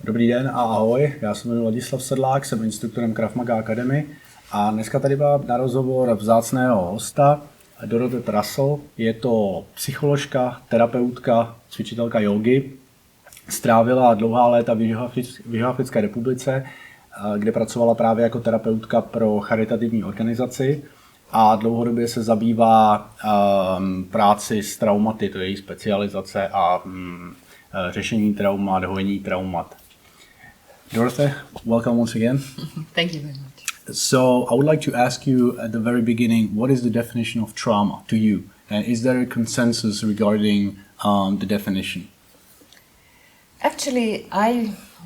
Dobrý den a ahoj, já se jmenuji Ladislav Sedlák, jsem instruktorem Krav Maga Academy a dneska tady mám na rozhovor vzácného hosta, Dorothe Trassl. Je to psycholožka, terapeutka, cvičitelka jógy. Strávila dlouhá léta v Jihoafrické republice, kde pracovala právě jako terapeutka pro charitativní organizaci a dlouhodobě se zabývá práci s traumaty, to je její specializace a řešení traumat, hojení traumat. Dorothe, welcome once again. Thank you very much. So I would like to ask you at the very beginning, what is the definition of trauma to you? And is there a consensus regarding the definition? Actually,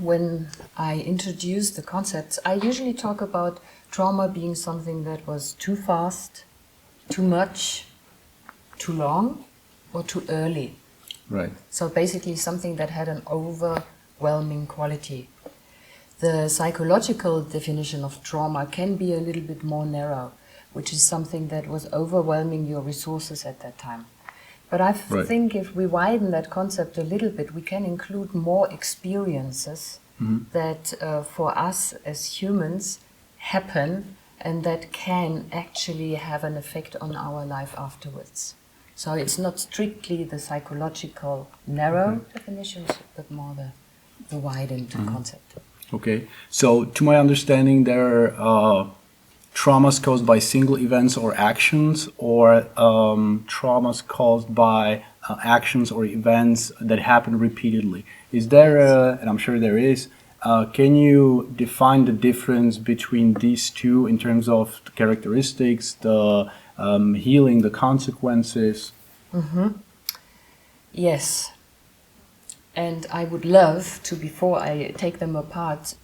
when I introduce the concepts, I usually talk about trauma being something that was too fast, too much, too long, or too early. Right. So basically something that had an overwhelming quality. The psychological definition of trauma can be a little bit more narrow, which is something that was overwhelming your resources at that time. But I think if we widen that concept a little bit, we can include more experiences that for us as humans happen and that can actually have an effect on our life afterwards. So it's not strictly the psychological narrow definitions, but more the widened concept. Okay, so to my understanding, there are traumas caused by single events or actions, or traumas caused by actions or events that happen repeatedly. Is there, and I'm sure there is, can you define the difference between these two in terms of the characteristics, the healing, the consequences? Yes. And I would love to, before I take them apart,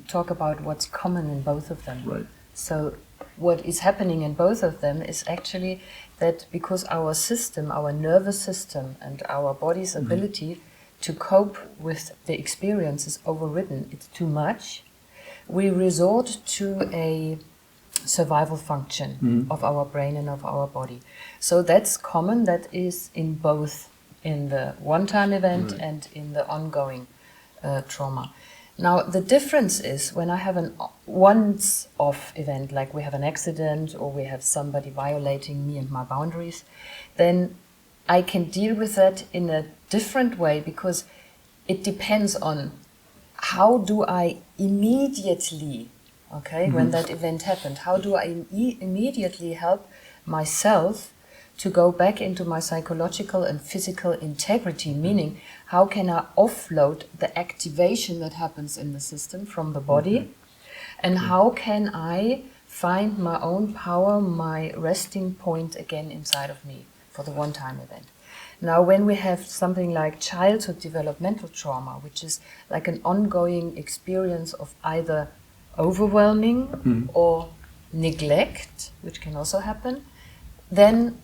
talk about what's common in both of them. Right. So what is happening in both of them is actually that because our system, our nervous system and our body's ability to cope with the experience is overridden, it's too much, we resort to a survival function of our brain and of our body. So that's common, that is in both, in the one-time event and in the ongoing trauma. Now, the difference is when I have an once-off event, like we have an accident or we have somebody violating me and my boundaries, then I can deal with that in a different way because it depends on how do I immediately, when that event happened, how do I immediately help myself to go back into my psychological and physical integrity, meaning how can I offload the activation that happens in the system from the body, and how can I find my own power, my resting point again inside of me for the one-time event. Now, when we have something like childhood developmental trauma, which is like an ongoing experience of either overwhelming or neglect, which can also happen, then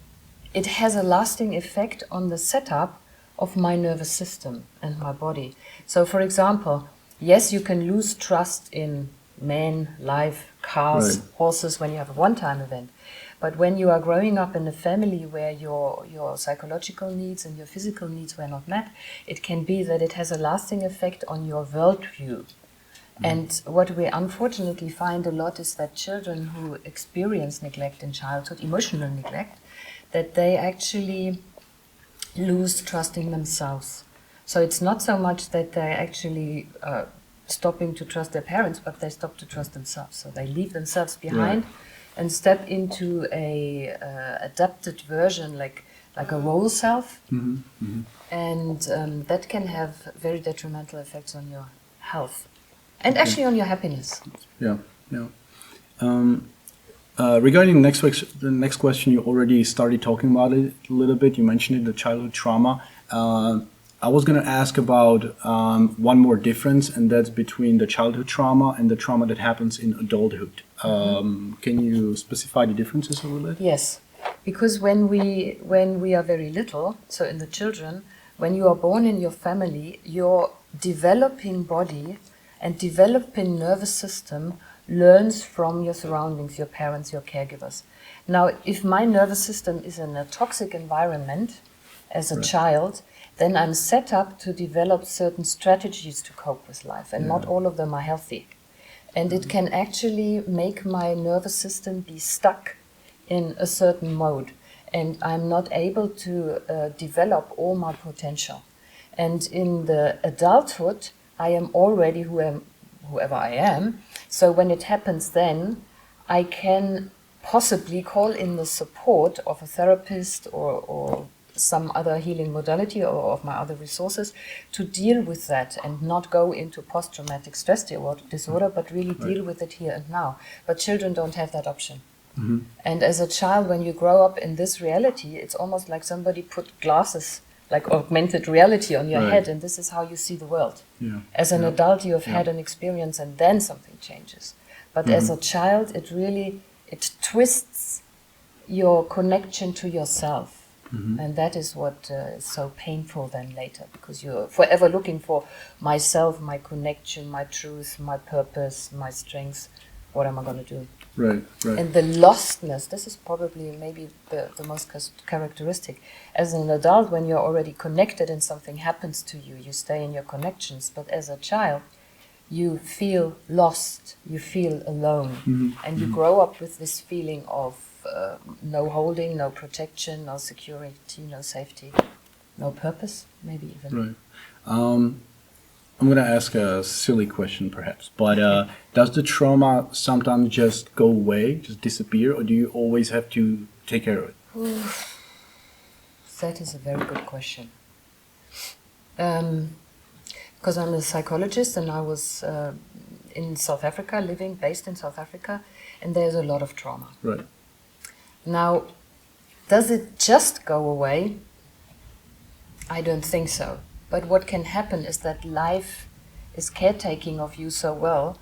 it has a lasting effect on the setup of my nervous system and my body. So, for example, yes, you can lose trust in men, life, cars, horses when you have a one-time event. But when you are growing up in a family where your psychological needs and your physical needs were not met, it can be that it has a lasting effect on your worldview. And what we unfortunately find a lot is that children who experience neglect in childhood, emotional neglect, that they actually lose trust in themselves. So it's not so much that they're actually stopping to trust their parents, but they stop to trust themselves. So they leave themselves behind and step into a adapted version, like a role self. And that can have very detrimental effects on your health and actually on your happiness. Regarding the next question, you already started talking about it a little bit. You mentioned it, the childhood trauma. I was going to ask about one more difference, and that's between the childhood trauma and the trauma that happens in adulthood. Can you specify the differences a little bit? Yes, because when we are very little, so in the children, when you are born in your family, your developing body and developing nervous system learns from your surroundings, your parents, your caregivers. Now, if my nervous system is in a toxic environment as a child, then I'm set up to develop certain strategies to cope with life, and not all of them are healthy. And it can actually make my nervous system be stuck in a certain mode, and I'm not able to develop all my potential. And in the adulthood, I am already whoever I am. So when it happens then, I can possibly call in the support of a therapist or some other healing modality or of my other resources to deal with that and not go into post-traumatic stress disorder, but really deal with it here and now. But children don't have that option. Mm-hmm. And as a child, when you grow up in this reality, it's almost like somebody put glasses, like augmented reality, on your head, and this is how you see the world. Yeah. As an adult, you have had an experience and then something changes. But as a child, it twists your connection to yourself. Mm-hmm. And that is what is so painful then later, because you're forever looking for myself, my connection, my truth, my purpose, my strengths. What am I going to do? Right. And the lostness, this is probably maybe the most characteristic. As an adult, when you're already connected and something happens to you, you stay in your connections. But as a child, you feel lost, you feel alone, and you grow up with this feeling of no holding, no protection, no security, no safety, no purpose, maybe even. Right. I'm going to ask a silly question perhaps, but does the trauma sometimes just go away, just disappear, or do you always have to take care of it? That is a very good question. Because I'm a psychologist and I was in South Africa, based in South Africa, and there's a lot of trauma. Right. Now, does it just go away? I don't think so. But what can happen is that life is caretaking of you so well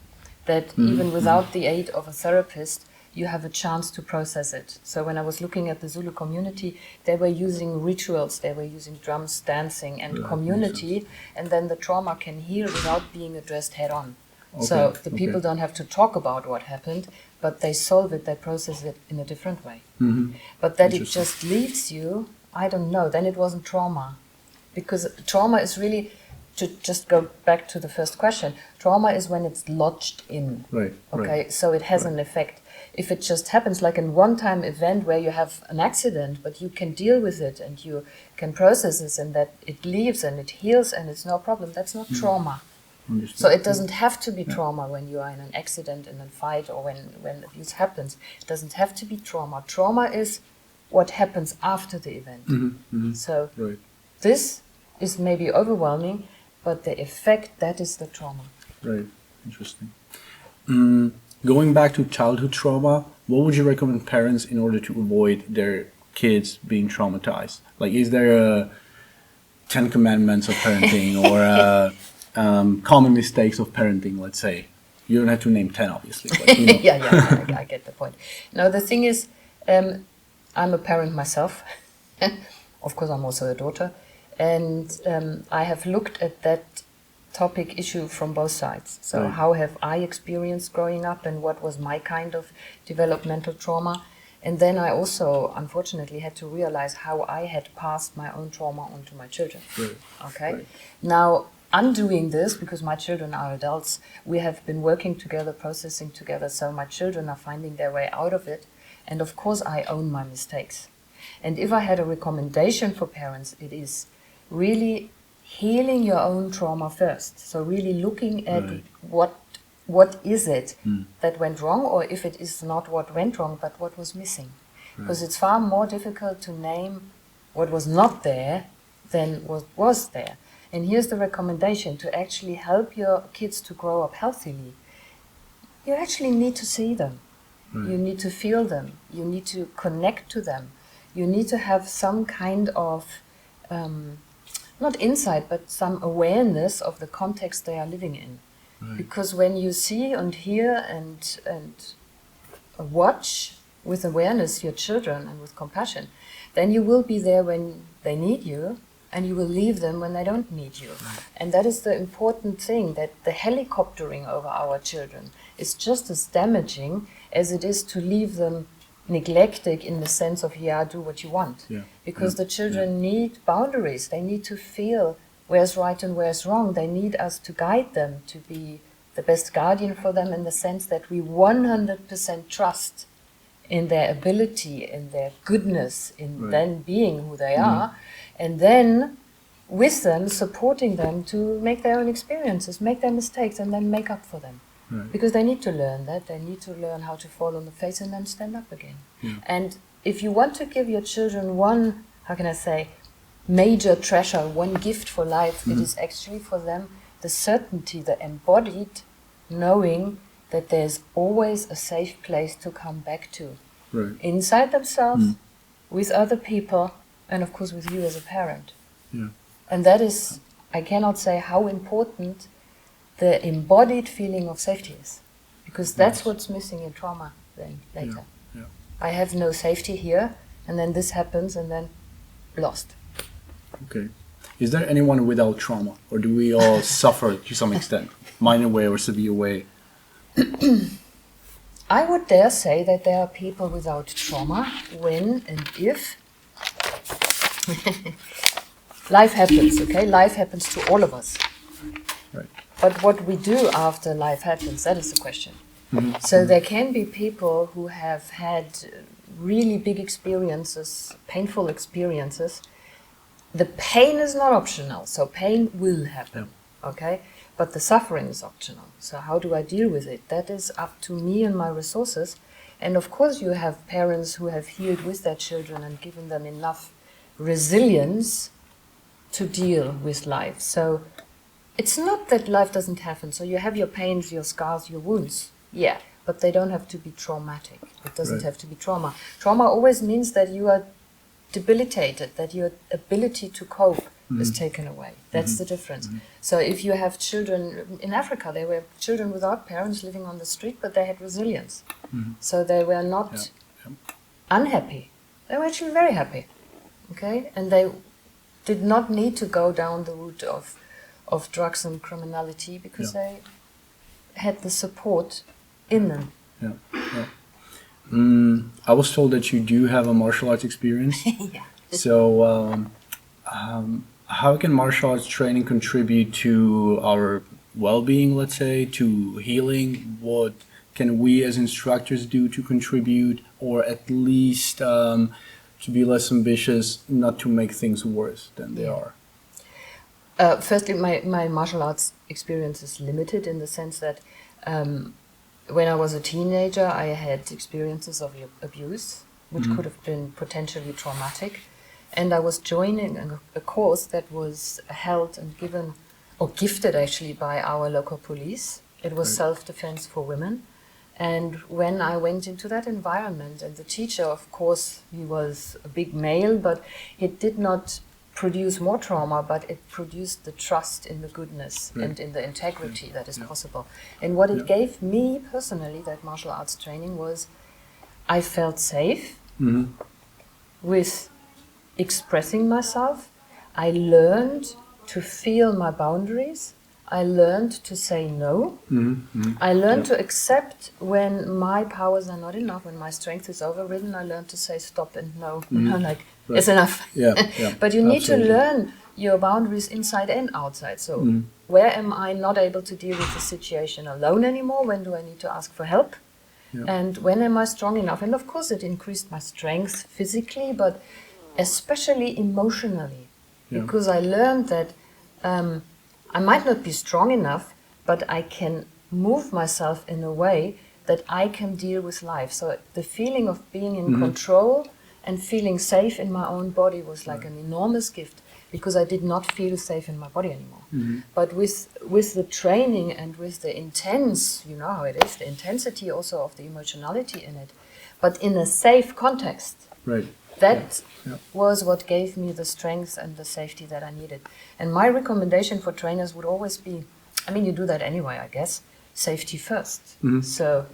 that even without the aid of a therapist, you have a chance to process it. So when I was looking at the Zulu community, they were using rituals, they were using drums, dancing, and community, and then the trauma can heal without being addressed head on. Okay. So the people don't have to talk about what happened, but they solve it, they process it in a different way. Mm-hmm. But that it just leaves you, I don't know, then it wasn't trauma. Because trauma is really, to just go back to the first question, trauma is when it's lodged in. Right. Okay, so it has an effect. If it just happens like in one-time event where you have an accident, but you can deal with it and you can process this and that it leaves and it heals and it's no problem, that's not trauma. Understood. So it doesn't have to be trauma when you are in an accident, in a fight, or when abuse happens. It doesn't have to be trauma. Trauma is what happens after the event. So this is maybe overwhelming, but the effect, that is the trauma. Right, interesting. Going back to childhood trauma, what would you recommend parents in order to avoid their kids being traumatized? Like, is there a 10 commandments of parenting or common mistakes of parenting, let's say? You don't have to name 10, obviously. But, you know. I get the point. No, the thing is, I'm a parent myself. Of course, I'm also a daughter. And I have looked at that topic issue from both sides. So how have I experienced growing up and what was my kind of developmental trauma? And then I also, unfortunately, had to realize how I had passed my own trauma onto my children. Okay? Now, undoing this, because my children are adults, we have been working together, processing together, so my children are finding their way out of it. And of course, I own my mistakes. And if I had a recommendation for parents, it is really healing your own trauma first. So really looking at what is it that went wrong, or if it is not what went wrong, but what was missing. Because it's far more difficult to name what was not there than what was there. And here's the recommendation to actually help your kids to grow up healthily. You actually need to see them. You need to feel them. You need to connect to them. You need to have some kind of not insight, but some awareness of the context they are living in. Because when you see and hear and watch with awareness your children and with compassion, then you will be there when they need you, and you will leave them when they don't need you. And that is the important thing, that the helicoptering over our children is just as damaging as it is to leave them neglected in the sense of, do what you want. Yeah. Because the children need boundaries. They need to feel where's right and where's wrong. They need us to guide them, to be the best guardian for them in the sense that we 100% trust in their ability, in their goodness, in them being who they are, and then with them, supporting them to make their own experiences, make their mistakes, and then make up for them. Right. Because they need to learn that. They need to learn how to fall on the face and then stand up again. Yeah. And if you want to give your children one, major treasure, one gift for life, it is actually for them the certainty, the embodied knowing that there's always a safe place to come back to. Right. Inside themselves, with other people, and of course with you as a parent. Yeah. And that is, I cannot say how important the embodied feeling of safety is. Because that's what's missing in trauma then later. Yeah. I have no safety here, and then this happens, and then lost. Okay. Is there anyone without trauma, or do we all suffer to some extent, minor way or severe way? I would dare say that there are people without trauma when and if life happens, okay? Life happens to all of us. Right. But what we do after life happens, that is the question. So there can be people who have had really big experiences, painful experiences. The pain is not optional, so pain will happen, okay? But the suffering is optional. So how do I deal with it? That is up to me and my resources. And of course you have parents who have healed with their children and given them enough resilience to deal with life. So it's not that life doesn't happen. So you have your pains, your scars, your wounds. Yeah, but they don't have to be traumatic. It doesn't have to be trauma. Trauma always means that you are debilitated, that your ability to cope is taken away. That's the difference. So if you have children, in Africa there were children without parents living on the street, but they had resilience. So they were not unhappy. They were actually very happy. Okay? And they did not need to go down the route of drugs and criminality because they had the support in them. I was told that you do have a martial arts experience. So how can martial arts training contribute to our well-being, let's say, to healing? What can we as instructors do to contribute, or at least to be less ambitious, not to make things worse than they are? Firstly, my martial arts experience is limited in the sense that when I was a teenager, I had experiences of abuse, which could have been potentially traumatic. And I was joining a course that was held and given, or gifted actually, by our local police. It was self-defense for women. And when I went into that environment, and the teacher, of course, he was a big male, but it did not produce more trauma, but it produced the trust in the goodness and in the integrity that is possible. And what it gave me personally, that martial arts training, was I felt safe with expressing myself. I learned to feel my boundaries. I learned to say no. I learned to accept when my powers are not enough, when my strength is overridden. I learned to say stop and no. It's enough. But you need to learn your boundaries inside and outside. So where am I not able to deal with the situation alone anymore? When do I need to ask for help? And when am I strong enough? And of course it increased my strength physically, but especially emotionally. Because I learned that I might not be strong enough, but I can move myself in a way that I can deal with life. So the feeling of being in control and feeling safe in my own body was like an enormous gift, because I did not feel safe in my body anymore. But with the training and with the intense, you know how it is, the intensity also of the emotionality in it, but in a safe context. That was what gave me the strength and the safety that I needed. And my recommendation for trainers would always be, I mean, you do that anyway, I guess, safety first. So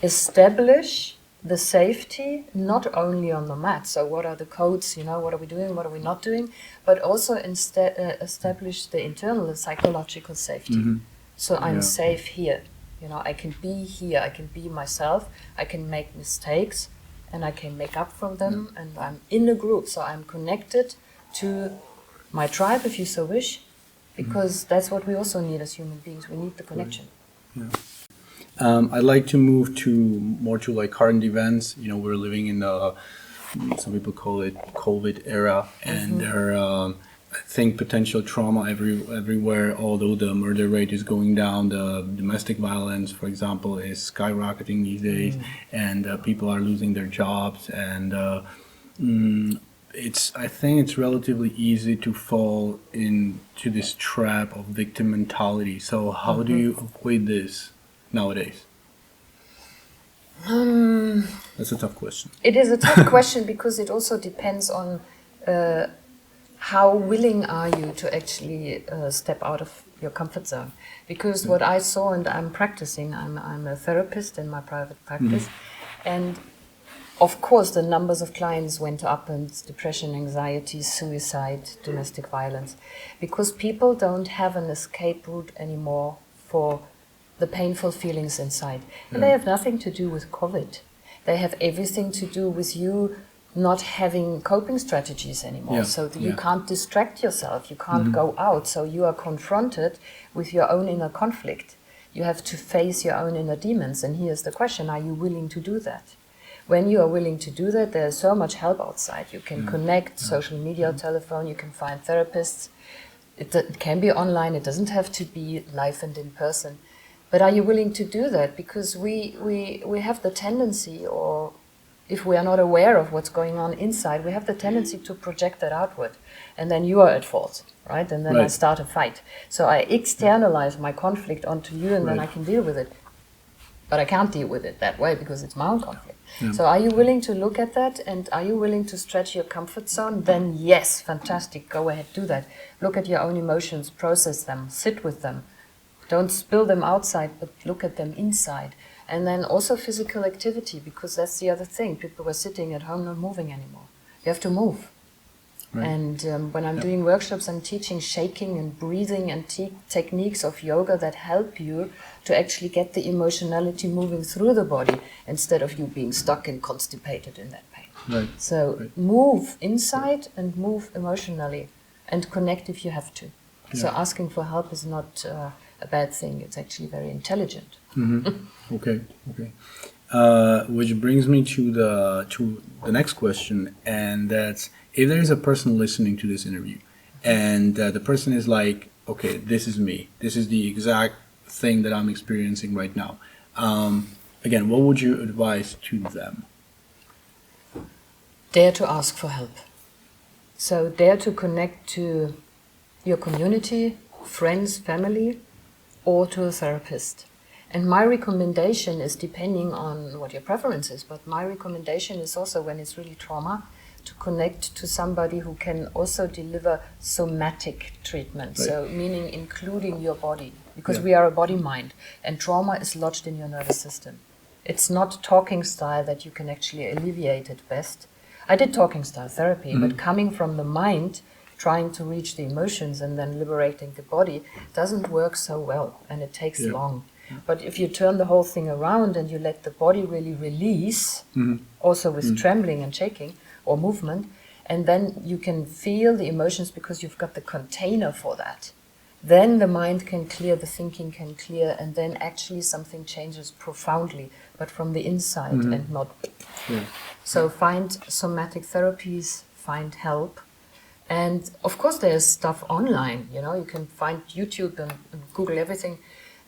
establish the safety not only on the mat. So what are the codes, you know, what are we doing, what are we not doing, but also establish the internal, the psychological safety. So I'm safe here. You know, I can be here, I can be myself, I can make mistakes, and I can make up for them, and I'm in a group, so I'm connected to my tribe, if you so wish, because that's what we also need as human beings. We need the connection. Yeah. I'd like to move to like current events. You know, we're living in the, some people call it COVID era, and there are, I think, potential trauma everywhere. Although the murder rate is going down, the domestic violence, for example, is skyrocketing these days, and people are losing their jobs, and I think it's relatively easy to fall into this trap of victim mentality. So how do you avoid this nowadays? That's a tough question. It is a tough question because it also depends on how willing are you to actually step out of your comfort zone. Because what I saw, and I'm practicing, I'm a therapist in my private practice, and of course the numbers of clients went up, and depression, anxiety, suicide, domestic violence, because people don't have an escape route anymore for the painful feelings inside. And they have nothing to do with COVID. They have everything to do with you not having coping strategies anymore. So you can't distract yourself, you can't go out, so you are confronted with your own inner conflict. You have to face your own inner demons, and here's the question, are you willing to do that? When you are willing to do that, there's so much help outside. You can connect, social media, telephone, you can find therapists. It can be online, it doesn't have to be live and in person. But are you willing to do that? Because we have the tendency, or if we are not aware of what's going on inside, we have the tendency to project that outward. And then you are at fault, right? And then I start a fight. So I externalize my conflict onto you, and then I can deal with it. But I can't deal with it that way because it's my own conflict. So are you willing to look at that, and are you willing to stretch your comfort zone? Then yes, fantastic, go ahead, do that. Look at your own emotions, process them, sit with them. Don't spill them outside, but look at them inside. And then also physical activity, because that's the other thing. People were sitting at home, not moving anymore. You have to move. And when I'm doing workshops, I'm teaching shaking and breathing and techniques of yoga that help you to actually get the emotionality moving through the body instead of you being stuck and constipated in that pain. So move inside and move emotionally, and connect if you have to. So asking for help is not a bad thing. It's actually very intelligent. Okay. Which brings me to the next question, and that's, if there is a person listening to this interview, and the person is like, okay, this is me. This is the exact thing that I'm experiencing right now. Again, what would you advise to them? Dare to ask for help. So dare to connect to your community, friends, family, or to a therapist. And my recommendation is, depending on what your preference is, but my recommendation is also, when it's really trauma, to connect to somebody who can also deliver somatic treatment. So meaning including your body, because we are a body mind, and trauma is lodged in your nervous system. It's not talking style that you can actually alleviate it best. I did talking style therapy, but coming from the mind, trying to reach the emotions and then liberating the body doesn't work so well, and it takes long. But if you turn the whole thing around and you let the body really release, also with trembling and shaking or movement, and then you can feel the emotions because you've got the container for that, then the mind can clear, the thinking can clear, and then actually something changes profoundly, but from the inside and not... So find somatic therapies, find help. And of course there's stuff online, you know, you can find YouTube and Google everything.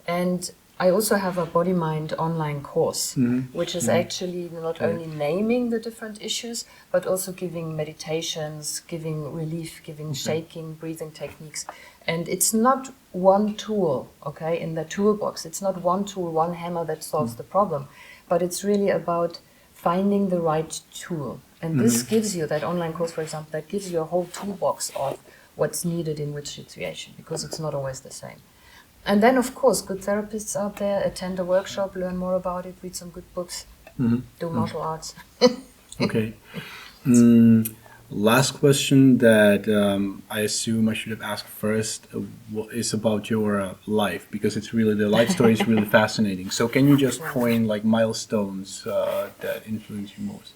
And I also have a body-mind online course, which is actually not only naming the different issues, but also giving meditations, giving relief, giving shaking, breathing techniques. And it's not one tool, okay, in the toolbox. It's not one tool, one hammer that solves the problem, but it's really about finding the right tool. And this gives you, that online course, for example, that gives you a whole toolbox of what's needed in which situation, because it's not always the same. And then, of course, good therapists out there, attend a workshop, learn more about it, read some good books, do martial arts. Okay. Last question that I assume I should have asked first is about your life, because it's really, the life story is really fascinating. So can you just point like milestones that influence you most?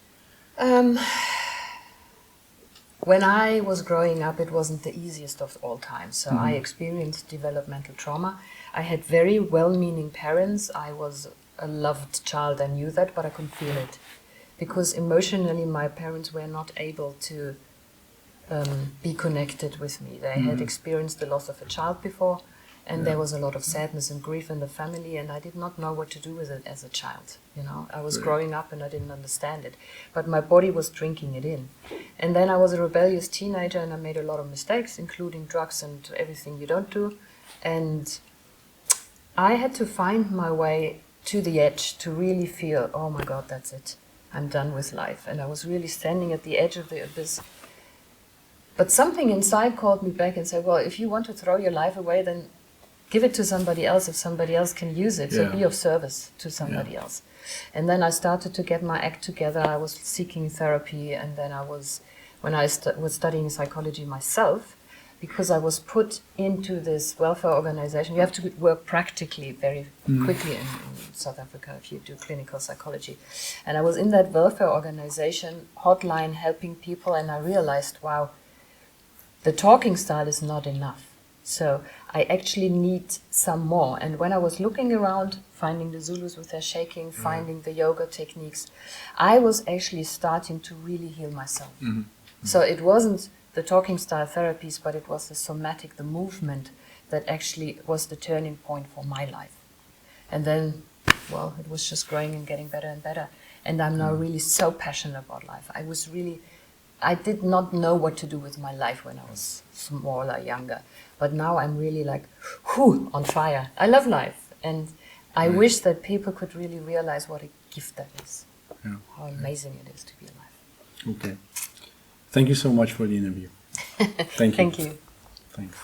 When I was growing up, it wasn't the easiest of all times. So I experienced developmental trauma. I had very well-meaning parents. I was a loved child. I knew that, but I couldn't feel it. Because emotionally, my parents were not able to be connected with me. They had experienced the loss of a child before, and there was a lot of sadness and grief in the family, and I did not know what to do with it as a child. You know, I was growing up and I didn't understand it, but my body was drinking it in. And then I was a rebellious teenager, and I made a lot of mistakes, including drugs and everything you don't do. And I had to find my way to the edge to really feel, oh my God, that's it. I'm done with life. And I was really standing at the edge of the abyss. But something inside called me back and said, well, if you want to throw your life away, then give it to somebody else if somebody else can use it. So be of service to somebody else. And then I started to get my act together. I was seeking therapy, and then when I was studying psychology myself, because I was put into this welfare organization. You have to work practically very quickly in South Africa if you do clinical psychology. And I was in that welfare organization hotline helping people, and I realized, wow, the talking style is not enough. So I actually need some more. And when I was looking around, finding the Zulus with their shaking, finding the yoga techniques, I was actually starting to really heal myself. So it wasn't the talking style therapies, but it was the somatic, the movement that actually was the turning point for my life. And then, well, it was just growing and getting better and better. And I'm now really so passionate about life. I did not know what to do with my life when I was smaller, younger. But now I'm really like, whew, on fire. I love life. And I wish that people could really realize what a gift that is. Yeah. How amazing it is to be alive. Okay. Thank you so much for the interview. Thank you. Thank you. Thanks.